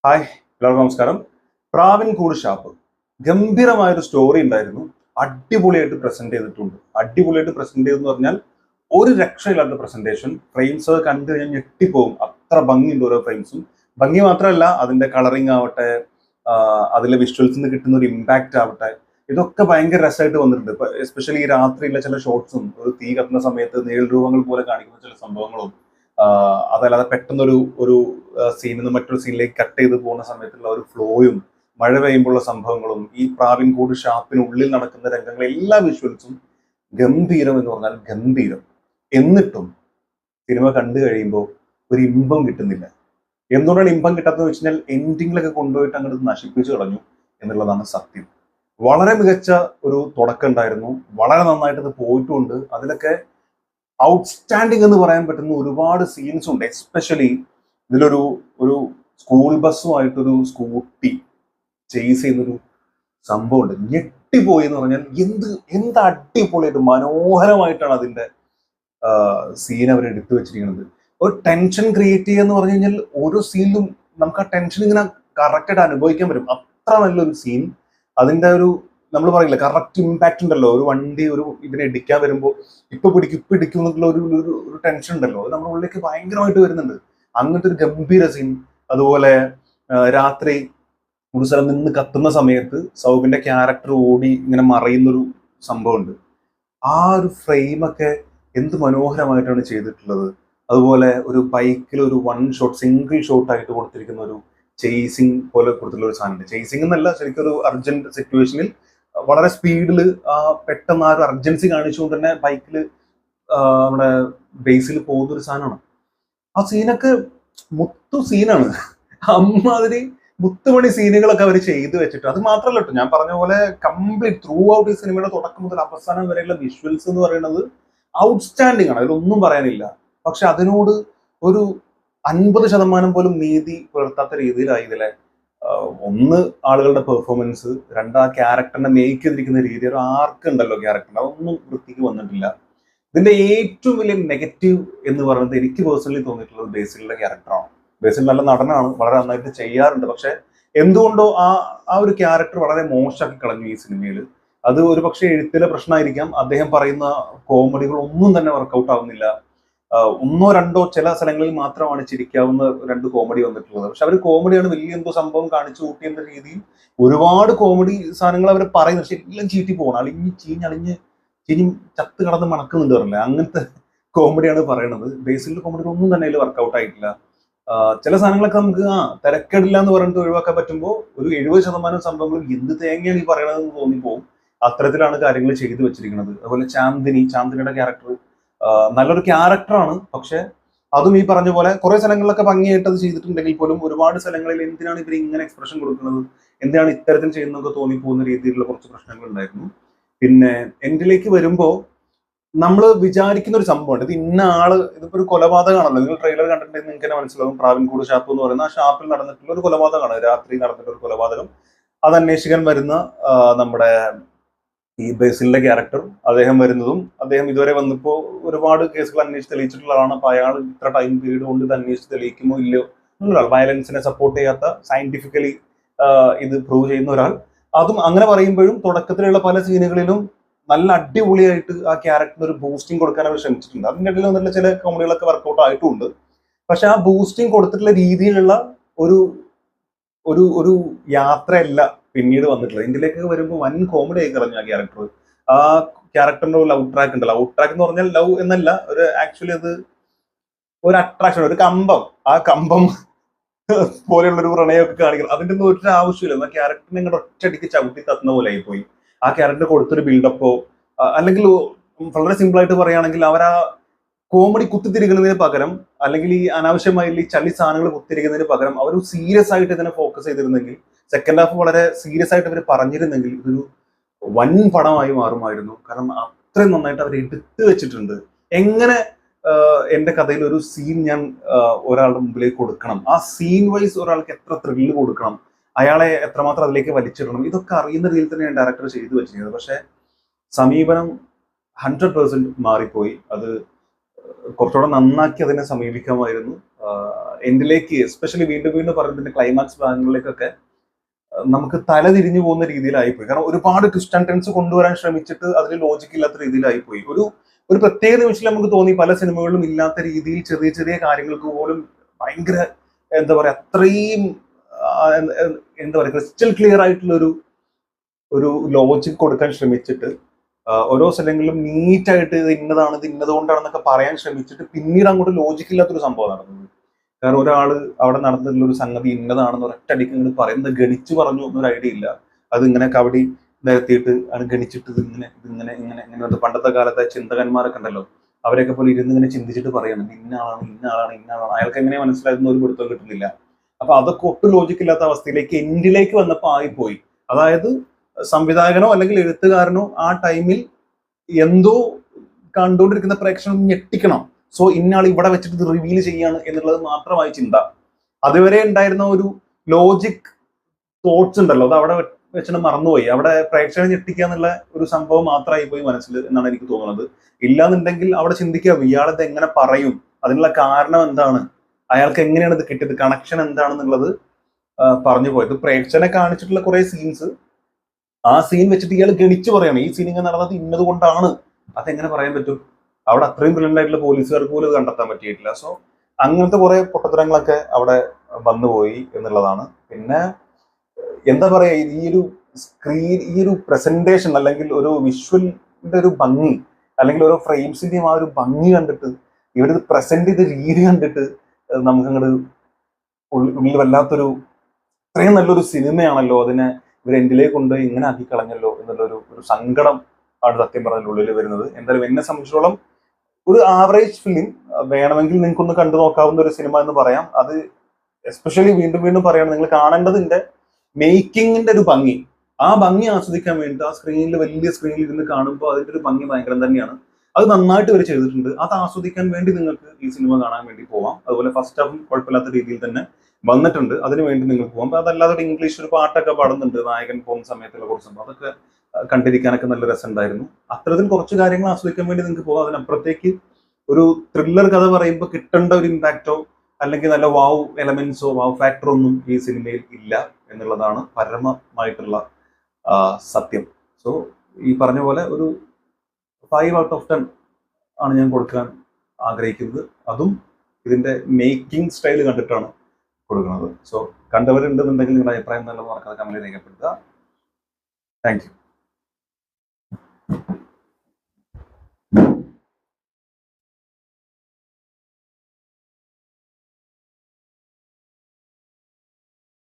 Hi, എല്ലാവർക്കും നമസ്കാരം. Pravinkoodu shop ഗംഭീരമായൊരു story ഉണ്ടായിരുന്നു. അടിപൊളിയായിട്ട് പ്രസന്റ് ചെയ്തിട്ടുണ്ട്. അടിപൊളിയായിട്ട് പ്രസന്റ് ചെയ്തെന്ന് പറഞ്ഞാൽ ഒരു രക്ഷയില്ലാത്ത പ്രസന്റേഷൻ. ഫ്രെയിംസ് കണ്ടു കഴിഞ്ഞാൽ ഞെട്ടിപ്പോകും. അത്ര ഭംഗിയുണ്ട് ഓരോ ഫ്രെയിംസും. ഭംഗി മാത്രമല്ല, അതിന്റെ കളറിങ് ആവട്ടെ, അതിലെ വിഷ്വൽസിൽ നിന്ന് കിട്ടുന്ന ഒരു ഇമ്പാക്റ്റ് ആവട്ടെ, ഇതൊക്കെ ഭയങ്കര രസമായിട്ട് വന്നിട്ടുണ്ട്. ഇപ്പൊ എസ്പെഷ്യലി ഈ രാത്രിയിലെ ചില ഷോട്ട്സും, ഒരു തീ കത്തുന്ന സമയത്ത് നേൽ രൂപങ്ങൾ പോലെ കാണിക്കുന്ന ചില സംഭവങ്ങളും, അതല്ലാതെ പെട്ടെന്നൊരു ഒരു സീനിൽ നിന്ന് മറ്റൊരു സീനിലേക്ക് കട്ട് ചെയ്ത് പോകുന്ന സമയത്തുള്ള ഒരു ഫ്ലോയും, മഴ പെയ്യുമ്പോഴുള്ള സംഭവങ്ങളും, ഈ പ്രാവിൻകൂട് ഷാപ്പിനുള്ളിൽ നടക്കുന്ന രംഗങ്ങൾ, എല്ലാ വിഷ്വൽസും ഗംഭീരം എന്ന് പറഞ്ഞാൽ ഗംഭീരം. എന്നിട്ടും സിനിമ കണ്ടു കഴിയുമ്പോൾ ഒരു ഇമ്പം കിട്ടുന്നില്ല. എന്തുകൊണ്ടാണ് ഇമ്പം കിട്ടാത്തതെന്ന് വെച്ച് കഴിഞ്ഞാൽ എൻഡിങ്ങിലൊക്കെ കൊണ്ടുപോയിട്ട് അങ്ങോട്ട് നശിപ്പിച്ചു കളഞ്ഞു എന്നുള്ളതാണ് സത്യം. വളരെ മികച്ച ഒരു തുടക്കം ഉണ്ടായിരുന്നു. വളരെ നന്നായിട്ട് അത് പോയിട്ടുണ്ട്. അതിലൊക്കെ ഔട്ട്സ്റ്റാൻഡിങ് എന്ന് പറയാൻ പറ്റുന്ന ഒരുപാട് സീൻസ് ഉണ്ട്. എസ്പെഷ്യലി ഇതിലൊരു ഒരു സ്കൂൾ ബസ്സുമായിട്ടൊരു സ്കൂട്ടി ചേസ് ചെയ്യുന്നൊരു സംഭവമുണ്ട്. ഞെട്ടിപ്പോയി എന്ന് പറഞ്ഞാൽ എന്ത് അടിപൊളിയായിട്ട് മനോഹരമായിട്ടാണ് അതിന്റെ സീൻ അവർ എടുത്തു വെച്ചിരിക്കുന്നത്. ഒരു ടെൻഷൻ ക്രിയേറ്റ് ചെയ്യുക എന്ന് പറഞ്ഞു കഴിഞ്ഞാൽ ഓരോ സീനിലും നമുക്ക് ആ ടെൻഷൻ ഇങ്ങനെ കറക്റ്റായിട്ട് അനുഭവിക്കാൻ പറ്റും. അത്ര നല്ലൊരു സീൻ. അതിന്റെ ഒരു നമ്മൾ പറയില്ല, കറക്റ്റ് ഇമ്പാക്ട് ഉണ്ടല്ലോ. ഒരു വണ്ടി ഒരു ഇതിനെ ഇടിക്കാൻ വരുമ്പോൾ ഇപ്പൊ ഇടിക്കും എന്നുള്ള ഒരു ടെൻഷൻ ഉണ്ടല്ലോ, അത് നമ്മുടെ ഉള്ളിലേക്ക് ഭയങ്കരമായിട്ട് വരുന്നുണ്ട്. അങ്ങനത്തെ ഒരു ഗംഭീര സീൻ. അതുപോലെ രാത്രി ഒരു സ്ഥലം നിന്ന് കത്തുന്ന സമയത്ത് സൗബിന്റെ ക്യാരക്ടർ ഓടി ഇങ്ങനെ മറയുന്നൊരു സംഭവമുണ്ട്. ആ ഒരു ഫ്രെയിമൊക്കെ എന്ത് മനോഹരമായിട്ടാണ് ചെയ്തിട്ടുള്ളത്. അതുപോലെ ഒരു ബൈക്കിൽ ഒരു വൺ ഷോട്ട്, സിംഗിൾ ഷോട്ട് ആയിട്ട് കൊടുത്തിരിക്കുന്ന ഒരു ചേസിങ് പോലെ കൊടുത്തിട്ടുള്ള ഒരു സാധനം. ചേസിംഗ് എന്നല്ല, ശരിക്കും ഒരു അർജന്റ് സിറ്റുവേഷനിൽ വളരെ സ്പീഡിൽ പെട്ടെന്ന് ആ ഒരു അർജൻസി കാണിച്ചുകൊണ്ട് തന്നെ ബൈക്കിൽ നമ്മുടെ ബേസിൽ പോകുന്ന ഒരു സാധനമാണ്. ആ സീനൊക്കെ മുത്തു സീനാണ്. അമ്മാതിരി മുത്തുമണി സീനുകളൊക്കെ അവർ ചെയ്തു വെച്ചിട്ട്, അത് മാത്രമല്ല കേട്ടോ, ഞാൻ പറഞ്ഞ പോലെ കംപ്ലീറ്റ് ത്രൂ ഔട്ട് ഈ സിനിമയുടെ തുടക്കം മുതൽ അവസാനം വരെയുള്ള വിഷ്വൽസ് എന്ന് പറയുന്നത് ഔട്ട്സ്റ്റാൻഡിങ് ആണ്. അതിലൊന്നും പറയാനില്ല. പക്ഷെ അതിനോട് ഒരു 50% പോലും നീതി പുലർത്താത്ത രീതിയിലായി ഇതിലെ ഒന്ന് ആളുകളുടെ പെർഫോമൻസ്, രണ്ട് ആ ക്യാരക്ടറിനെ മേക്ക് ചെയ്തിരിക്കുന്ന രീതി, ഒരു ആർക്ക് ഉണ്ടല്ലോ ക്യാരക്ടറിന്, അതൊന്നും വൃത്തിക്ക് വന്നിട്ടില്ല. ഇതിന്റെ ഏറ്റവും വലിയ നെഗറ്റീവ് എന്ന് പറയുന്നത് എനിക്ക് പേഴ്സണലി തോന്നിയിട്ടുള്ളത് ബേസിലിന്റെ ക്യാരക്ടറാണ്. ബേസിൽ നല്ല നടനാണ്, വളരെ നന്നായിട്ട് ചെയ്യാറുണ്ട്. പക്ഷെ എന്തുകൊണ്ടോ ആ ഒരു ക്യാരക്ടർ വളരെ മോശമാക്കി കളഞ്ഞു ഈ സിനിമയിൽ. അത് ഒരു പക്ഷേ എഴുത്തിലെ പ്രശ്നമായിരിക്കാം. അദ്ദേഹം പറയുന്ന കോമഡികൾ ഒന്നും തന്നെ വർക്കൗട്ട് ആവുന്നില്ല. ഒന്നോ രണ്ടോ ചില സ്ഥലങ്ങളിൽ മാത്രമാണ് ചിരിക്കാവുന്ന രണ്ട് കോമഡി വന്നിട്ടുള്ളത്. പക്ഷെ അവർ കോമഡിയാണ് വലിയ എന്തോ സംഭവം കാണിച്ചു കൂട്ടിയെന്ന രീതിയിൽ ഒരുപാട് കോമഡി സാധനങ്ങൾ അവർ പറയുന്നത്. പക്ഷെ എല്ലാം ചീറ്റി പോകണം, ചീഞ്ഞ് ചത്ത് കടന്ന് മണക്കുന്നുണ്ട് പറഞ്ഞില്ല, അങ്ങനത്തെ കോമഡിയാണ് പറയണത്. ബേസിലെ കോമഡികൾ ഒന്നും തന്നെ അതിൽ വർക്കൗട്ട് ആയിട്ടില്ല. ചില സാധനങ്ങളൊക്കെ നമുക്ക് തിരക്കേടില്ല എന്ന് പറഞ്ഞിട്ട് ഒഴിവാക്കാൻ പറ്റുമ്പോൾ ഒരു 70% സംഭവങ്ങൾ എന്ത് തേങ്ങയാണ് ഈ പറയണതെന്ന് തോന്നിപ്പോവും. അത്തരത്തിലാണ് കാര്യങ്ങൾ ചെയ്തു വെച്ചിരിക്കുന്നത്. അതുപോലെ ചാന്ദിനിയുടെ ക്യാരക്ടർ നല്ലൊരു ക്യാരക്ടറാണ്. പക്ഷെ അതും ഈ പറഞ്ഞ പോലെ കുറെ സ്ഥലങ്ങളിലൊക്കെ ഭംഗിയായിട്ട് അത് ചെയ്തിട്ടുണ്ടെങ്കിൽ പോലും ഒരുപാട് സ്ഥലങ്ങളിൽ എന്തിനാണ് ഇവർ ഇങ്ങനെ എക്സ്പ്രഷൻ കൊടുക്കുന്നത്, എന്തിനാണ് ഇത്തരത്തിൽ ചെയ്യുന്നതൊക്കെ തോന്നിപ്പോകുന്ന രീതിയിലുള്ള കുറച്ച് പ്രശ്നങ്ങൾ ഉണ്ടായിരുന്നു. പിന്നെ എൻഡിലേക്ക് വരുമ്പോൾ നമ്മൾ വിചാരിക്കുന്ന ഒരു സംഭവമുണ്ട്, ഇത് ഇന്ന ആള്, ഇതിപ്പോ ഒരു കൊലപാതകമാണല്ലോ. നിങ്ങൾ ട്രെയിലർ കണ്ടിട്ടുണ്ടെങ്കിൽ നിങ്ങൾക്ക് തന്നെ മനസ്സിലാവും. പ്രാവിൻകൂട് ഷാപ്പ് എന്ന് പറയുന്ന ആ ഷാപ്പിൽ നടന്നിട്ടുള്ള ഒരു കൊലപാതകമാണ്, രാത്രി നടന്നിട്ടുള്ള ഒരു കൊലപാതകം. അത് അന്വേഷിക്കാൻ വരുന്ന നമ്മുടെ ഈ ബേസിലിന്റെ ക്യാരക്ടർ, അദ്ദേഹം വരുന്നതും, അദ്ദേഹം ഇതുവരെ വന്നപ്പോ ഒരുപാട് കേസുകൾ അന്വേഷിച്ച് തെളിയിച്ചിട്ടുള്ള ആളാണ്. അപ്പൊ അയാൾ ഇത്ര ടൈം പീരീഡ് കൊണ്ട് ഇത് അന്വേഷിച്ച് തെളിയിക്കുമോ ഇല്ലയോ എന്നൊരാൾ, വയലൻസിനെ സപ്പോർട്ട് ചെയ്യാത്ത, സയന്റിഫിക്കലി ഇത് പ്രൂവ് ചെയ്യുന്ന ഒരാൾ. അതും അങ്ങനെ പറയുമ്പോഴും തുടക്കത്തിലുള്ള പല സീനുകളിലും നല്ല അടിപൊളിയായിട്ട് ആ ക്യാരക്ടറിന് ഒരു ബൂസ്റ്റിംഗ് കൊടുക്കാൻ അവർ ശ്രമിച്ചിട്ടുണ്ട്. അതിൻ്റെ ഇടയിൽ വന്നിട്ടുള്ള ചില കോമഡികളൊക്കെ വർക്കൗട്ട് ആയിട്ടുമുണ്ട്. പക്ഷെ ആ ബൂസ്റ്റിംഗ് കൊടുത്തിട്ടുള്ള രീതിയിലുള്ള ഒരു ഒരു ഒരു യാത്രയല്ല പിന്നീട് വന്നിട്ടുള്ളത്. ഇതിലേക്ക് വരുമ്പോൾ വൻ കോമഡി ആയി കളഞ്ഞു ആ ക്യാരക്ടർ. ആ ക്യാരക്ടറിന്റെ ഒരു ലവ് ട്രാക്ക് ഉണ്ടല്ലോ, ലവ് ട്രാക്ക് എന്ന് പറഞ്ഞാൽ ലവ് എന്നല്ല, ഒരു ആക്ച്വലി അത് ഒരു അട്രാക്ഷൻ, ഒരു കമ്പം. ആ കമ്പം പോലെയുള്ള ഒരു പ്രണയമൊക്കെ കാണിക്കണം. അതിന്റെ ഒന്നും ഒരു ആവശ്യമില്ല. ആ ക്യാരക്ടറിനെ ഇങ്ങോട്ട് ഒറ്റയടിക്ക് ചവിട്ടി തത്തുന്ന പോലെ ആയിപ്പോയി. ആ ക്യാരക്ടർ കൊടുത്തൊരു ബിൽഡപ്പോ, അല്ലെങ്കിൽ വളരെ സിമ്പിൾ ആയിട്ട് പറയുകയാണെങ്കിൽ അവരാ കോമഡി കുത്തിത്തിരിക്കുന്നതിന് പകരം, അല്ലെങ്കിൽ ഈ അനാവശ്യമായി ഈ ചളി സാധനങ്ങൾ കുത്തിരിക്കുന്നതിന് പകരം അവർ സീരിയസ് ആയിട്ട് ഇതിനെ ഫോക്കസ് ചെയ്തിരുന്നെങ്കിൽ, സെക്കൻഡ് ഹാഫ് വളരെ സീരിയസ് ആയിട്ട് അവർ പറഞ്ഞിരുന്നെങ്കിൽ ഇതൊരു വൻ പടമായി മാറുമായിരുന്നു. കാരണം അത്രയും നന്നായിട്ട് അവർ എടുത്തു വെച്ചിട്ടുണ്ട്. എങ്ങനെ എന്റെ കഥയിൽ ഒരു സീൻ ഞാൻ ഒരാളുടെ മുമ്പിലേക്ക് കൊടുക്കണം, ആ സീൻ വൈസ് ഒരാൾക്ക് എത്ര ത്രില്ല് കൊടുക്കണം, അയാളെ എത്രമാത്രം അതിലേക്ക് വലിച്ചിടണം, ഇതൊക്കെ അറിയുന്ന രീതിയിൽ തന്നെയാണ് ഡയറക്ടർ ചെയ്തു വെച്ചിരിക്കുന്നത്. പക്ഷെ സമീപനം 100% മാറിപ്പോയി. അത് കുറച്ചുകൂടെ നന്നാക്കി അതിനെ സമീപിക്കാമായിരുന്നു. എൻഡിലേക്ക് എസ്പെഷ്യലി വീണ്ടും വീണ്ടും പറയുന്നതിന്റെ ക്ലൈമാക്സ് ഭാഗങ്ങളിലേക്കൊക്കെ നമുക്ക് തല തിരിഞ്ഞു പോകുന്ന രീതിയിലായിപ്പോയി. കാരണം ഒരുപാട് ട്വിസ്റ്റ് ആൻഡ് ടേൺസ് കൊണ്ടുവരാൻ ശ്രമിച്ചിട്ട് അതിൽ ലോജിക്ക് ഇല്ലാത്ത രീതിയിലായിപ്പോയി. ഒരു പ്രത്യേക നിമിഷത്തിൽ നമുക്ക് തോന്നി പല സിനിമകളിലും ഇല്ലാത്ത രീതിയിൽ ചെറിയ ചെറിയ കാര്യങ്ങൾക്ക് പോലും ഭയങ്കര എന്താ പറയാ അത്രയും എന്താ പറയാ ക്രിസ്റ്റൽ ക്ലിയർ ആയിട്ടുള്ള ഒരു ലോജിക് കൊടുക്കാൻ ശ്രമിച്ചിട്ട് ഓരോ സ്ഥലങ്ങളിലും നീറ്റായിട്ട് ഇത് ഇന്നതാണ് ഇത് ഇന്നതുകൊണ്ടാണെന്നൊക്കെ പറയാൻ ശ്രമിച്ചിട്ട് പിന്നീട് അങ്ങോട്ട് ലോജിക്ക് ഇല്ലാത്തൊരു സംഭവം നടന്നത്. കാരണം ഒരാള് അവിടെ നടന്നിട്ടുള്ള ഒരു സംഗതി ഇന്നതാണെന്ന് ഒരൊറ്റടിക്ക് ഇങ്ങനെ പറയുന്നത് ഗണിച്ചു പറഞ്ഞു എന്നൊരു ഐഡിയ ഇല്ല. അത് ഇങ്ങനെ കവടി നിരത്തിയിട്ട് അത് ഗണിച്ചിട്ട് ഇങ്ങനെ ഇങ്ങനെ പണ്ടത്തെ കാലത്തെ ചിന്തകന്മാരൊക്കെ ഉണ്ടല്ലോ, അവരെയൊക്കെ പോലെ ഇരുന്ന് ഇങ്ങനെ ചിന്തിച്ചിട്ട് പറയണം ഇന്ന ആളാണ് ഇന്ന ആളാണ് ഇന്ന ആളാണ്, അയാൾക്ക് എങ്ങനെ മനസ്സിലാകുന്ന ഒരു പിടുത്തം കിട്ടുന്നില്ല. അപ്പൊ അതൊക്കെ ഒട്ടും ലോജിക്കില്ലാത്ത അവസ്ഥയിലേക്ക് എൻഡിലേക്ക് വന്നപ്പോൾ ആയിപ്പോയി. അതായത് സംവിധായകനോ അല്ലെങ്കിൽ എഴുത്തുകാരനോ ആ ടൈമിൽ എന്തോ കണ്ടുകൊണ്ടിരിക്കുന്ന പ്രേക്ഷകൻ ഞെട്ടിക്കണം, സോ ഇന്നാൾ ഇവിടെ വെച്ചിട്ട് ഇത് റിവീൽ ചെയ്യാണ് എന്നുള്ളത് മാത്രമായി ചിന്ത. അതുവരെ ഉണ്ടായിരുന്ന ഒരു ലോജിക് തോട്ട്സ് ഉണ്ടല്ലോ, അത് അവിടെ വെച്ചിട്ട് മറന്നുപോയി. അവിടെ പ്രേക്ഷകനെ ഞെട്ടിക്കുക എന്നുള്ള ഒരു സംഭവം മാത്രമായി പോയി മനസ്സിൽ എന്നാണ് എനിക്ക് തോന്നുന്നത്. ഇല്ലാന്നുണ്ടെങ്കിൽ അവിടെ ചിന്തിക്കുക ഇയാളത് എങ്ങനെ പറയും, അതിനുള്ള കാരണം എന്താണ്, അയാൾക്ക് എങ്ങനെയാണ് ഇത് കിട്ടിയത്, കണക്ഷൻ എന്താണെന്നുള്ളത് പറഞ്ഞു പോയത്. പ്രേക്ഷകനെ കാണിച്ചിട്ടുള്ള കുറെ സീൻസ്, ആ സീൻ വെച്ചിട്ട് ഇയാൾ ഗണിച്ചു പറയണം ഈ സീൻ ഇങ്ങനെ നടന്നത് ഇന്നത് കൊണ്ടാണ്, അതെങ്ങനെ പറയാൻ പറ്റും? അവിടെ അത്രയും ബ്രില്യൻ്റ് ആയിട്ടുള്ള പോലീസുകാർക്ക് പോലും ഇത് കണ്ടെത്താൻ പറ്റിയിട്ടില്ല. സോ അങ്ങനത്തെ കുറെ പൊട്ടത്തരങ്ങളൊക്കെ അവിടെ വന്നുപോയി എന്നുള്ളതാണ്. പിന്നെ എന്താ പറയാ, ഈ ഒരു പ്രസന്റേഷൻ അല്ലെങ്കിൽ ഒരു വിഷ്വലിന്റെ ഒരു ഭംഗി അല്ലെങ്കിൽ ഓരോ ഫ്രെയിംസിന്റെയും ആ ഒരു ഭംഗി കണ്ടിട്ട് ഇവരിത് പ്രസന്റ് ചെയ്ത രീതി കണ്ടിട്ട് നമുക്ക് അങ്ങോട്ട് ഉള്ളിൽ വല്ലാത്തൊരു ഇത്രയും നല്ലൊരു സിനിമയാണല്ലോ അതിനെ ഇവർ എൻഡിലേക്ക് കൊണ്ട് ഇങ്ങനെ ആക്കി കളഞ്ഞല്ലോ എന്നുള്ളൊരു സങ്കടം ആണ് സത്യം പറഞ്ഞാൽ ഉള്ളിൽ വരുന്നത്. എന്തായാലും എന്നെ സംബന്ധിച്ചിടത്തോളം ഒരു ആവറേജ് ഫിലിം, വേണമെങ്കിൽ നിങ്ങൾക്കൊന്ന് കണ്ടു നോക്കാവുന്ന ഒരു സിനിമ എന്ന് പറയാം. അത് എസ്പെഷ്യലി വീണ്ടും വീണ്ടും പറയണം, നിങ്ങൾ കാണേണ്ടതിന്റെ മേക്കിങ്ങിന്റെ ഒരു ഭംഗി, ആ ഭംഗി ആസ്വദിക്കാൻ വേണ്ടി ആ സ്ക്രീനിൽ വലിയ സ്ക്രീനിൽ ഇരുന്ന് കാണുമ്പോൾ അതിന്റെ ഒരു ഭംഗി ഭയങ്കരം തന്നെയാണ്. അത് നന്നായിട്ട് ഇവർ ചെയ്തിട്ടുണ്ട്. അത് ആസ്വദിക്കാൻ വേണ്ടി നിങ്ങൾക്ക് ഈ സിനിമ കാണാൻ വേണ്ടി പോവാം. അതുപോലെ ഫസ്റ്റ് ഹാഫും കുഴപ്പമില്ലാത്ത രീതിയിൽ തന്നെ വന്നിട്ടുണ്ട്, അതിന് വേണ്ടി നിങ്ങൾക്ക് പോകാം. അതല്ലാതെ ഇംഗ്ലീഷ് ഒരു പാട്ടൊക്കെ പാടുന്നുണ്ട് നായകൻ പോകുന്ന സമയത്തുള്ള കുറച്ച് സംഭവം, അതൊക്കെ കണ്ടിരിക്കാനൊക്കെ നല്ല രസമുണ്ടായിരുന്നു. അത്തരത്തിൽ കുറച്ച് കാര്യങ്ങൾ ആസ്വദിക്കാൻ വേണ്ടി നിങ്ങൾക്ക് പോകാം. അതിനപ്പുറത്തേക്ക് ഒരു ത്രില്ലർ കഥ പറയുമ്പോൾ കിട്ടേണ്ട ഒരു ഇമ്പാക്റ്റോ അല്ലെങ്കിൽ നല്ല വാവ് എലമെന്റ്സോ വാവ് ഫാക്ടറോ ഒന്നും ഈ സിനിമയിൽ ഇല്ല എന്നുള്ളതാണ് പരമമായിട്ടുള്ള സത്യം. സോ ഈ പറഞ്ഞ പോലെ ഒരു 5 out of 10 ആണ് ഞാൻ കൊടുക്കാൻ ആഗ്രഹിക്കുന്നത്. അതും ഇതിന്റെ മേക്കിംഗ് സ്റ്റൈൽ കണ്ടിട്ടാണ് കൊടുക്കുന്നത്. സോ കണ്ടവരുണ്ടെന്നുണ്ടെങ്കിൽ നിങ്ങളുടെ അഭിപ്രായം നല്ല മറക്കാതെ കമന്റിൽ രേഖപ്പെടുത്തുക. Thank you.